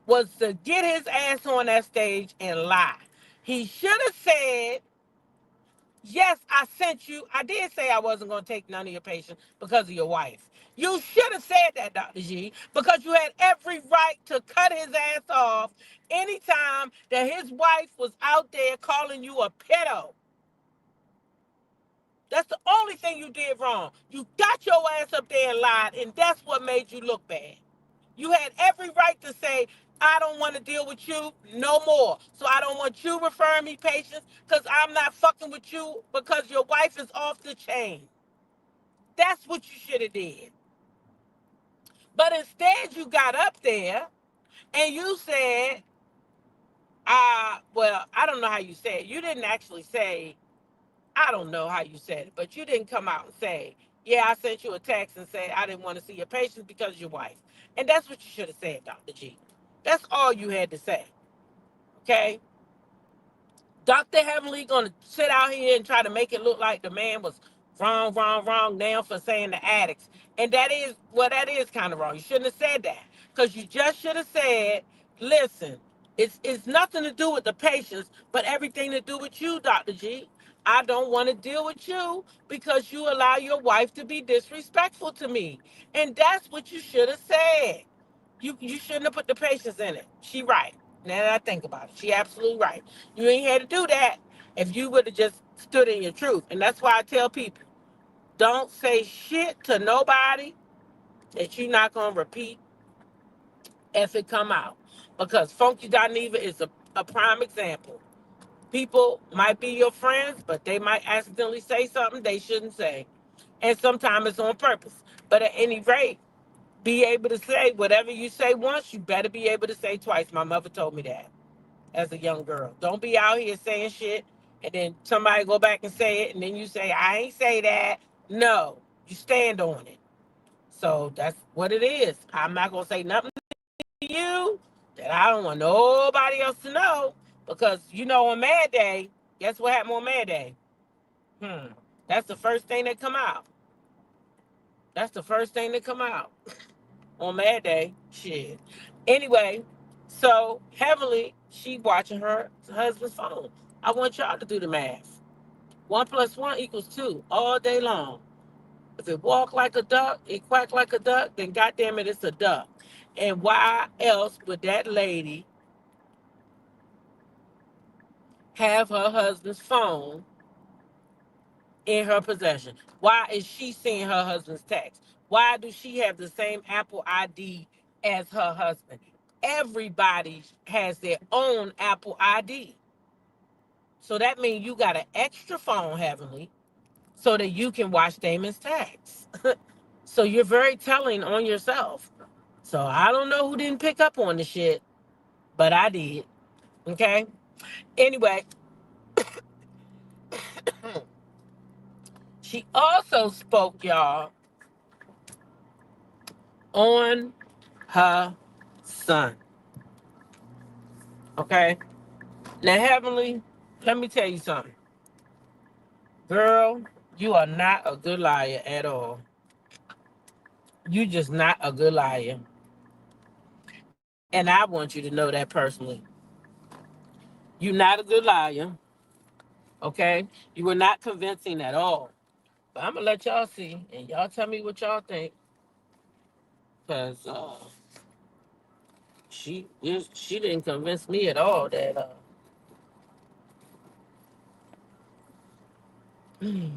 was to get his ass on that stage and lie. He should have said, yes, I sent you. I did say I wasn't going to take none of your patients because of your wife. You should have said that, Dr. G, because you had every right to cut his ass off anytime that his wife was out there calling you a pedo. That's the only thing you did wrong. You got your ass up there and lied, and that's what made you look bad. You had every right to say, I don't want to deal with you no more. So I don't want you referring me patients because I'm not fucking with you because your wife is off the chain. That's what you should have did. But instead you got up there and you said, well, I don't know how you said it. You didn't actually say, I don't know how you said it, but you didn't come out and say, yeah, I sent you a text and said I didn't want to see your patients because of your wife. And that's what you should have said, Dr. G. That's all you had to say. Okay? Dr. Heavenly gonna sit out here and try to make it look like the man was wrong now for saying the addicts. And that is kind of wrong. You shouldn't have said that. Because you just should have said, listen, it's nothing to do with the patients, but everything to do with you, Dr. G. I don't want to deal with you because you allow your wife to be disrespectful to me. And that's what you should have said. You shouldn't have put the patients in it. She right. Now that I think about it, she absolutely right. You ain't had to do that if you would have just stood in your truth. And that's why I tell people, don't say shit to nobody that you're not gonna repeat if it come out. Because Funky Dineva is a prime example. People might be your friends, but they might accidentally say something they shouldn't say. And sometimes it's on purpose. But at any rate, be able to say whatever you say once, you better be able to say twice. My mother told me that as a young girl. Don't be out here saying shit and then somebody go back and say it and then you say, I ain't say that. No, you stand on it. So that's what it is. I'm not going to say nothing to you that I don't want nobody else to know because, on Mad Day, guess what happened on Mad Day? That's the first thing that come out. That's the first thing that come out. On Mad Day, shit. Anyway, so Heavenly, she watching her husband's phone. I want y'all to do the math. 1 + 1 = 2 all day long. If it walk like a duck, it quack like a duck, then goddamn it, it's a duck. And why else would that lady have her husband's phone in her possession? Why is she seeing her husband's text? Why do she have the same Apple ID as her husband? Everybody has their own Apple ID. So that means you got an extra phone, Heavenly, so that you can watch Damon's texts. So you're very telling on yourself. So I don't know who didn't pick up on the shit, but I did. Okay? Anyway, she also spoke, y'all, on her son. Okay? Now, Heavenly, let me tell you something. Girl, you are not a good liar at all. You just not a good liar. And I want you to know that personally. You're not a good liar. Okay? You were not convincing at all. But I'm going to let y'all see. And y'all tell me what y'all think. Because she didn't convince me at all that mm,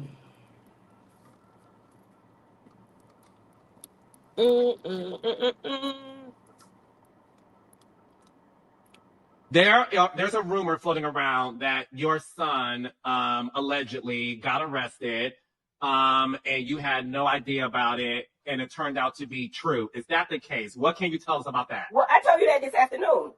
mm, mm, mm, mm. There's a rumor floating around that your son allegedly got arrested, and you had no idea about it, and it turned out to be true. Is that the case? What can you tell us about that? Well, I told you that this afternoon.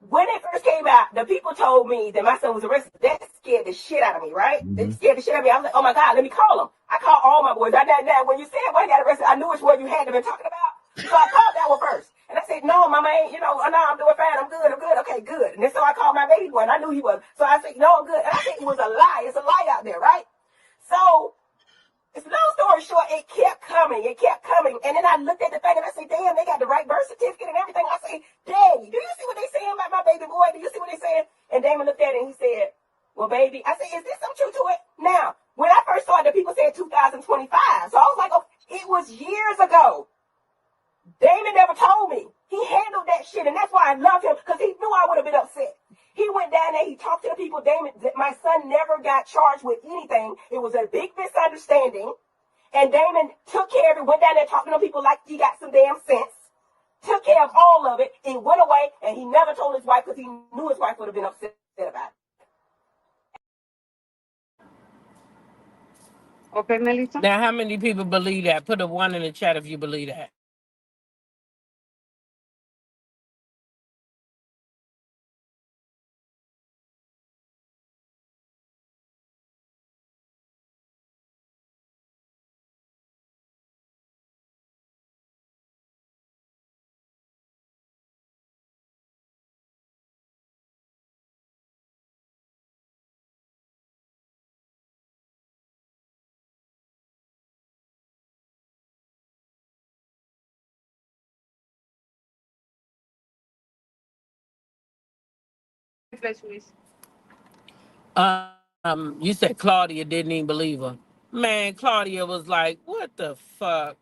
When it first came out, the people told me that my son was arrested. That scared the shit out of me, right? It scared the shit out of me. I was like, oh my God, let me call him. I called all my boys. Now, when you said when he got arrested, I knew which one you had to been talking about. So I called that one first. And I said, no, mama ain't, no, I'm doing fine. I'm good. Okay, good. And then so I called my baby boy, and I knew he was. So I said, no, I'm good. And I think it was a lie. It's a lie out there, right? So, it's long story short, it kept coming. And then I looked at the thing and I said, damn, they got the right birth certificate and everything. I say, Daddy, do you see what they saying about my baby boy? Do you see what they saying? And Damon looked at it and he said, well, baby, I said, is there some truth to it? Now, when I first saw it, the people said 2025. So I was like, oh, it was years ago. Damon never told me. He handled that shit, and that's why I love him, because he knew I would have been upset. He went down there, he talked to the people. Damon, my son never got charged with anything. It was a big misunderstanding. And Damon took care of it, went down there talking to people like he got some damn sense. Took care of all of it. It went away, and he never told his wife because he knew his wife would have been upset about it. Okay, Melissa. Now, how many people believe that? Put a 1 in the chat if you believe that. You said Claudia didn't even believe her. Man, Claudia was like, what the fuck?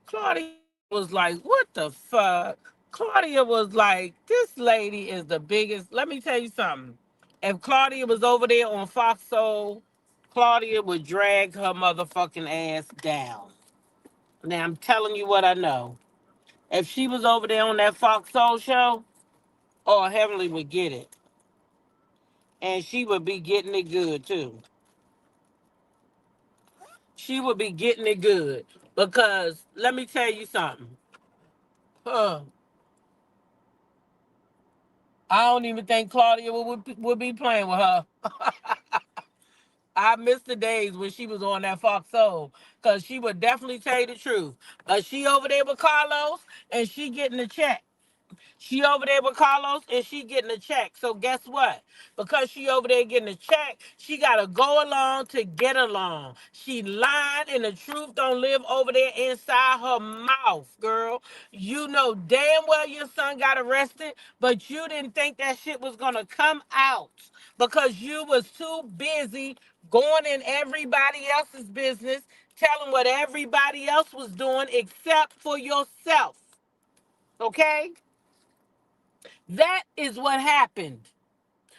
Claudia was like, what the fuck? Claudia was like, this lady is the biggest. Let me tell you something. If Claudia was over there on Fox Soul, Claudia would drag her motherfucking ass down. Now, I'm telling you what I know. If she was over there on that Fox Soul show, oh, Heavenly would get it. And she would be getting it good, too. She would be getting it good. Because, let me tell you something. I don't even think Claudia would be playing with her. I miss the days when she was on that Fox Soul. Because she would definitely tell you the truth. She over there with Carlos, and she getting a check. She over there with Carlos and she getting a check. So guess what? Because she over there getting a check, she got to go along to get along. She lied and the truth don't live over there inside her mouth, girl. You know damn well your son got arrested, but you didn't think that shit was going to come out because you was too busy going in everybody else's business, telling what everybody else was doing except for yourself. Okay? That is what happened.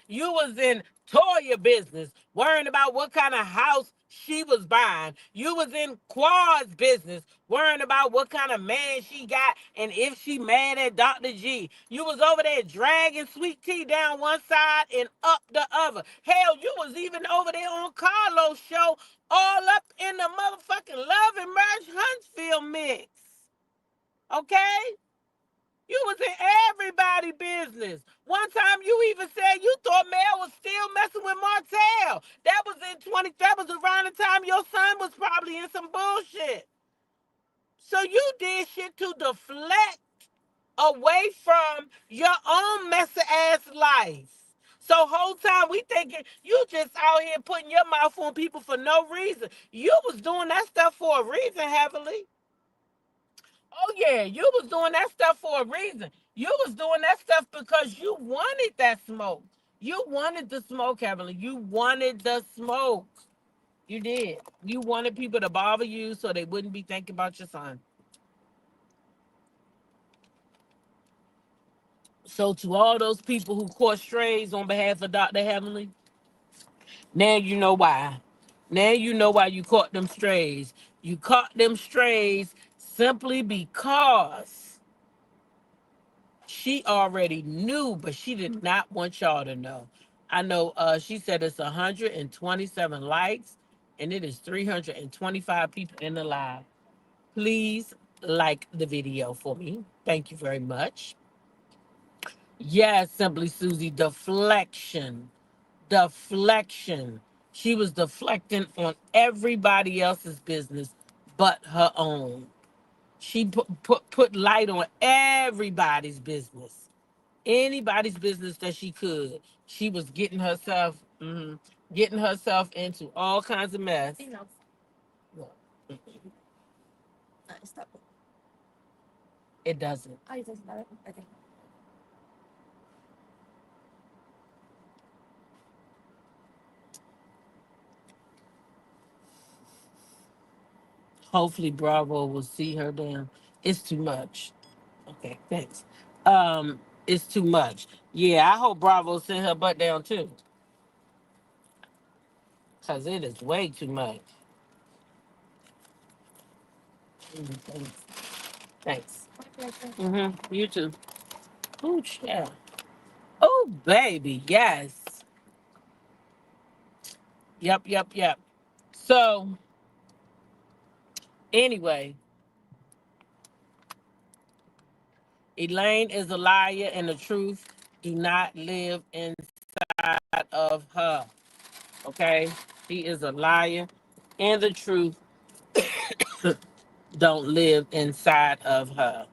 You was in Toya business, worrying about what kind of house she was buying. You was in Quad's business, worrying about what kind of man she got and if she mad at Dr. G. You was over there dragging Sweet Tea down one side and up the other. Hell, you was even over there on Carlos' show, all up in the motherfucking Love and Merge Huntsville mix. Okay? You was in everybody's business. One time you even said you thought Mel was still messing with Martell. That was that was around the time your son was probably in some bullshit. So you did shit to deflect away from your own messy ass life. So whole time we thinking you just out here putting your mouth on people for no reason. You was doing that stuff for a reason, Heavenly. Oh yeah, you was doing that stuff for a reason. You was doing that stuff because you wanted that smoke. You wanted the smoke, Heavenly. You wanted the smoke. You did. You wanted people to bother you so they wouldn't be thinking about your son. So to all those people who caught strays on behalf of Dr. Heavenly, now you know why. Now you know why you caught them strays. You caught them strays simply because She already knew, but she did not want y'all to know. I know she said it's 127 likes and it is 325 people in the live. Please like the video for me. Thank you very much. Yes, Simply Susie, deflection. Deflection. She was deflecting on everybody else's business but her own. She put light on everybody's business. Anybody's business that she could. She was getting herself into all kinds of mess. It doesn't. Hopefully Bravo will see her down. It's too much. Okay, thanks. It's too much. Yeah, I hope Bravo sent her butt down too. Cause it is way too much. Thanks. Thanks. You too. Oh, yeah. Oh, baby, yes. Yep. So, anyway, Elaine is a liar and the truth do not live inside of her. Okay? She is a liar and the truth don't live inside of her.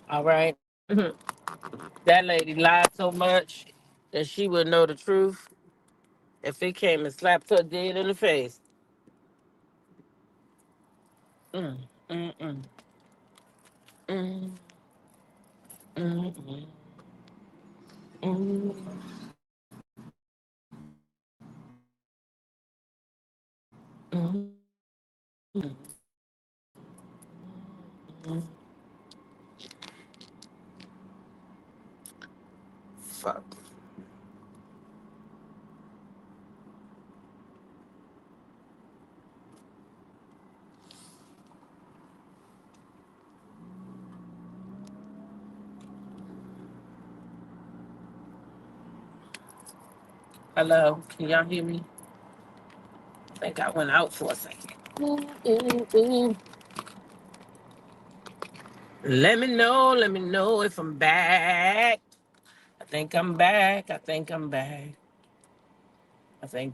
All right? That lady lied so much that she would know the truth if it came and slapped her dead in the face. Mm, mm, mm. Mm, mm, mm, mm, mm, mm, mm. Fuck. Hello, can y'all hear me? I think I went out for a second. Ooh. Let me know if I'm back. I think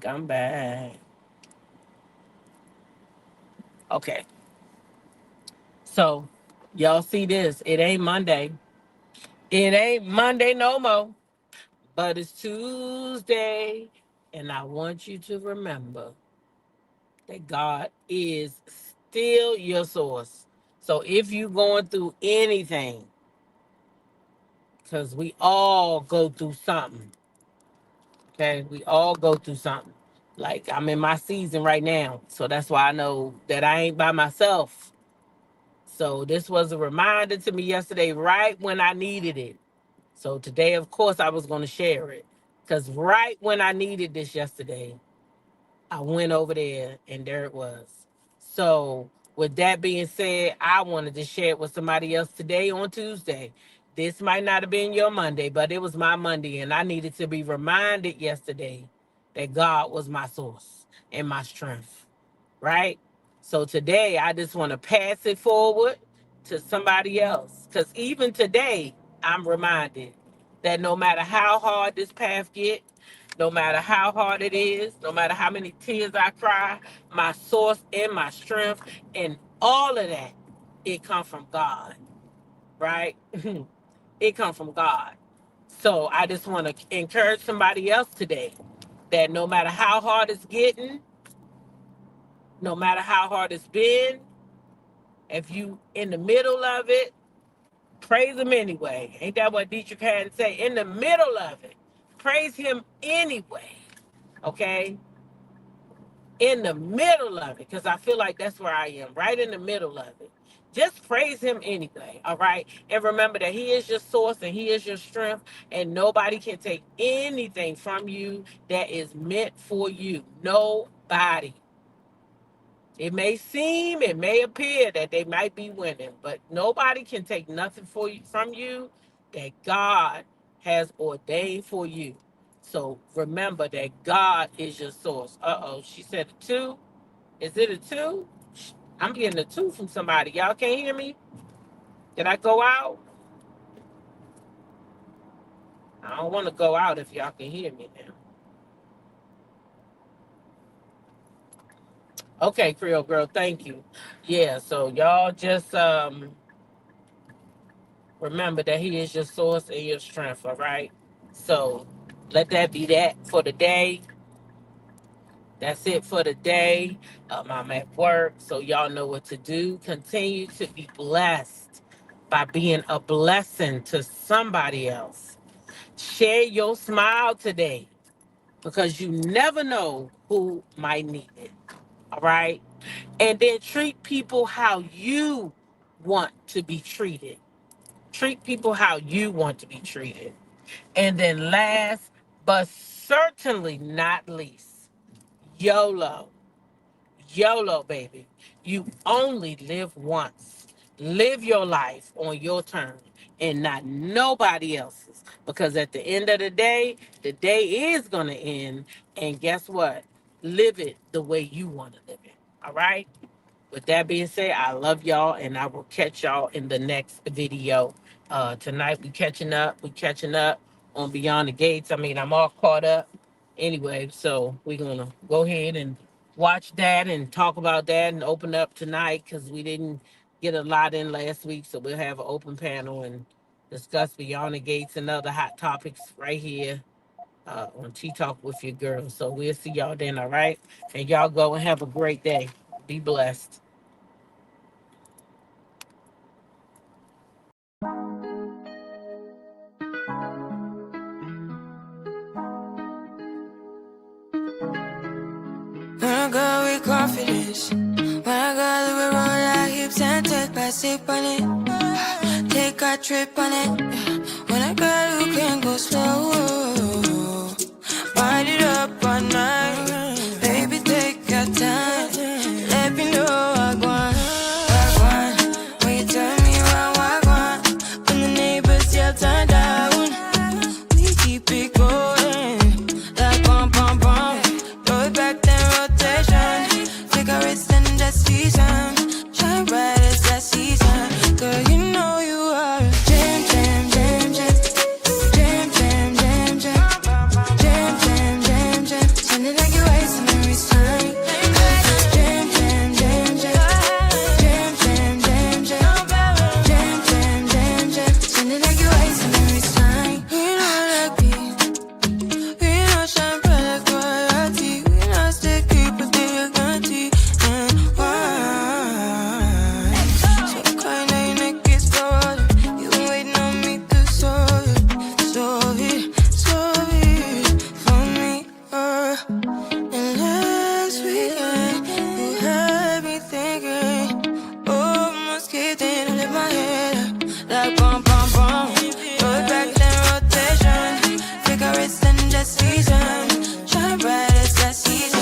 I'm back. Okay, so y'all see this. It ain't Monday. It ain't Monday no more, but it's Tuesday. And I want you to remember that God is still your source. So if you're going through anything, because we all go through something, okay? We all go through something. Like I'm in my season right now. So that's why I know that I ain't by myself. So this was a reminder to me yesterday, right when I needed it. So today, of course, I was going to share it. Because right when I needed this yesterday, I went over there and there it was. So with that being said, I wanted to share it with somebody else today on Tuesday. This might not have been your Monday, but it was my Monday. And I needed to be reminded yesterday that God was my source and my strength. Right? So today, I just want to pass it forward to somebody else. Because even today, I'm reminded that no matter how hard this path get, no matter how hard it is, no matter how many tears I cry, my source and my strength and all of that, it comes from God, right? It comes from God. So I just want to encourage somebody else today that no matter how hard it's getting, no matter how hard it's been, if you in the middle of it, praise him anyway. Ain't that what Dietrich had to say? In the middle of it, praise him anyway. Okay? In the middle of it, because I feel like that's where I am, right in the middle of it. Just praise him anyway, all right? And remember that he is your source and he is your strength, and nobody can take anything from you that is meant for you. Nobody. It may appear that they might be winning, but nobody can take nothing from you that God has ordained for you. So remember that God is your source. Uh-oh, she said a 2. Is it a 2? I'm getting a 2 from somebody. Y'all can't hear me? Did I go out? I don't want to go out if y'all can hear me now. Okay, Creole girl, thank you. Yeah, so y'all just remember that he is your source and your strength, all right? So let that be that for the day. That's it for the day. I'm at work, so y'all know what to do. Continue to be blessed by being a blessing to somebody else. Share your smile today because you never know who might need it, all right? And then treat people how you want to be treated. Treat people how you want to be treated. And then last, but certainly not least, YOLO. YOLO, baby. You only live once. Live your life on your terms and not nobody else's. Because at the end of the day is going to end. And guess what? Live it the way you want to live it. All right? With that being said, I love y'all and I will catch y'all in the next video. Tonight we catching up. We catching up on Beyond the Gates. I mean, I'm all caught up anyway. So we're going to go ahead and watch that and talk about that and open up tonight because we didn't get a lot in last week. So we'll have an open panel and discuss Beyond the Gates and other hot topics right here on Tea Talk with your girl. So we'll see y'all then, all right? And y'all go and have a great day. Be blessed. When I go with confidence, when I go to roll our hips and take a sip on it, take a trip on it. When I go, you can go slow, wind it up all night. Baby, take your time, let me know I want. When you tell me what I want, when the neighbors yell turn down, we keep it going, like bum bum bum. Roll back then rotation, cigarettes and the season, shine bright as that season. Girl, you know you are a jam jam jam jam, jam jam jam jam, jam jam jam jam. Sounding like you're wasting every time. Jam jam jam jam, jam jam jam jam, jam jam jam jam. Sounding like you're wasting every time. We know that beat, we know shine bright like royalty. We know stay creep with the guarantee and why. So kind of your neck is falling. You been waiting on me to solve it for me. And last weekend, you had me thinking, oh, almost kidding, I let my head up, like bum bum bum. Roll back then rotation, cigarettes and the season, shine bright as that season.